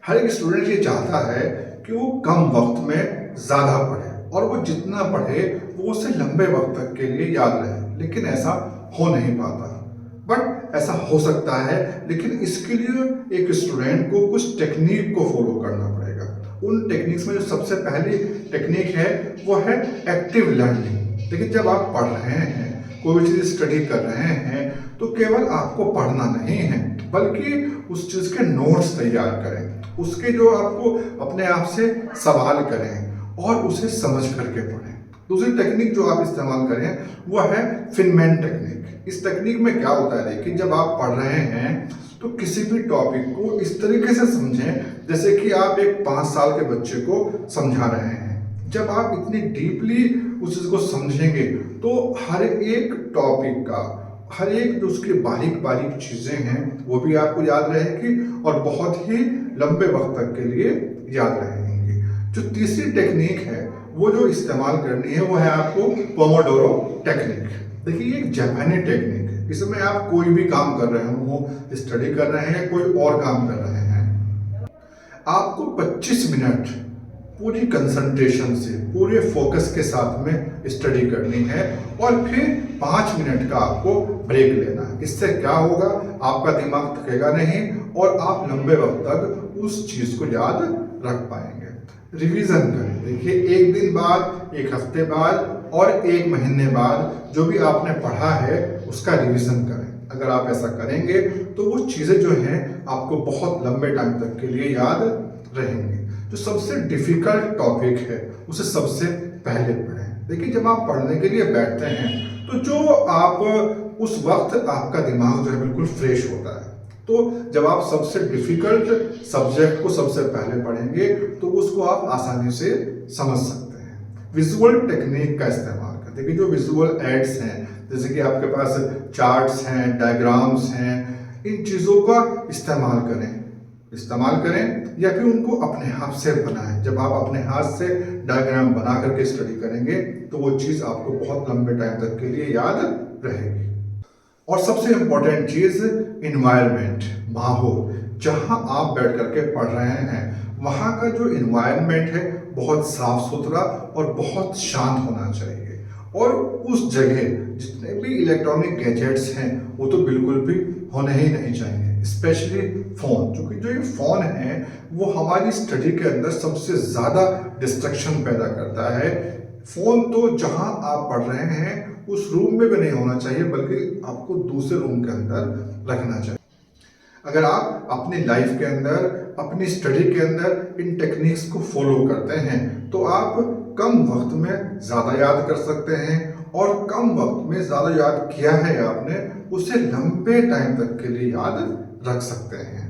हर एक स्टूडेंट ये चाहता है कि वो कम वक्त में ज़्यादा पढ़े और वो जितना पढ़े वो उसे लंबे वक्त तक के लिए याद रहे, लेकिन ऐसा हो नहीं पाता। बट ऐसा हो सकता है, लेकिन इसके लिए एक स्टूडेंट को कुछ टेक्निक को फॉलो करना पड़ेगा। उन टेक्निक्स में जो सबसे पहली टेक्निक है वो है एक्टिव लर्निंग। देखिए, जब आप पढ़ रहे हैं, कोई भी चीज़ स्टडी कर रहे हैं, तो केवल आपको पढ़ना नहीं है बल्कि उस चीज़ के नोट्स तैयार करें, उसके जो आपको अपने आप से सवाल करें और उसे समझ करके पढ़ें। दूसरी टेक्निक जो आप इस्तेमाल करें वो है फिनमैन टेक्निक। इस टेक्निक में क्या होता है, देखिए, जब आप पढ़ रहे हैं तो किसी भी टॉपिक को इस तरीके से समझें जैसे कि आप एक 5 साल के बच्चे को समझा रहे हैं। जब आप इतनी डीपली उस चीज़ को समझेंगे तो हर एक टॉपिक का हर एक जो उसकी बारीक बारीक चीज़ें हैं वो भी आपको याद रहेगी और बहुत ही लंबे वक्त तक के लिए याद रहेंगी। जो तीसरी टेक्निक है वो जो इस्तेमाल करनी है वो है आपको पोमोडोरो टेक्निक। देखिए, ये एक जापानी टेक्निक है। इसमें आप कोई भी काम कर रहे हो, स्टडी कर रहे हैं, कोई और काम कर रहे हैं, आपको 25 मिनट पूरी कंसंट्रेशन से, पूरे फोकस के साथ में स्टडी करनी है और फिर 5 मिनट का आपको ब्रेक लेना है। इससे क्या होगा, आपका दिमाग थकेगा नहीं और आप लंबे वक्त तक उस चीज़ को याद रख पाएंगे। रिवीजन करें। देखिए, एक दिन बाद, एक हफ्ते बाद और एक महीने बाद जो भी आपने पढ़ा है उसका रिवीजन करें। अगर आप ऐसा करेंगे तो वो चीज़ें जो हैं आपको बहुत लंबे टाइम तक के लिए याद रहेंगी। जो सबसे डिफिकल्ट टॉपिक है उसे सबसे पहले पढ़ें। देखिए, जब आप पढ़ने के लिए बैठते हैं तो जो आप उस वक्त आपका दिमाग जो है बिल्कुल फ्रेश होता है। तो जब आप सबसे डिफिकल्ट सब्जेक्ट को सबसे पहले पढ़ेंगे तो उसको आप आसानी से समझ सकते हैं। विजुअल टेक्निक का इस्तेमाल करें। देखिए, जो विजुअल एड्स हैं, जैसे कि आपके पास चार्ट्स हैं, डायग्राम्स हैं, इन चीज़ों का इस्तेमाल करें या फिर उनको अपने हाथ से बनाएं। जब आप अपने हाथ से डायग्राम बना करके स्टडी करेंगे तो वो चीज़ आपको बहुत लंबे टाइम तक के लिए याद रहेगी। और सबसे इम्पोर्टेंट चीज़, इन्वायरमेंट, माहौल। जहाँ आप बैठ करके पढ़ रहे हैं वहाँ का जो इन्वायरमेंट है बहुत साफ सुथरा और बहुत शांत होना चाहिए। और उस जगह जितने भी इलेक्ट्रॉनिक गैजेट्स हैं वो तो बिल्कुल भी होने ही नहीं चाहिए, स्पेशली फ़ोन। क्योंकि जो ये फ़ोन है वो हमारी स्टडी के अंदर सबसे ज़्यादा डिस्ट्रैक्शन पैदा करता है। फ़ोन तो जहाँ आप पढ़ रहे हैं उस रूम में भी नहीं होना चाहिए, बल्कि आपको दूसरे रूम के अंदर रखना चाहिए। अगर आप अपनी लाइफ के अंदर, अपनी स्टडी के अंदर इन टेक्निक्स को फॉलो करते हैं तो आप कम वक्त में ज़्यादा याद कर सकते हैं और कम वक्त में ज़्यादा याद किया है आपने उसे लंबे टाइम तक के लिए याद रख सकते हैं।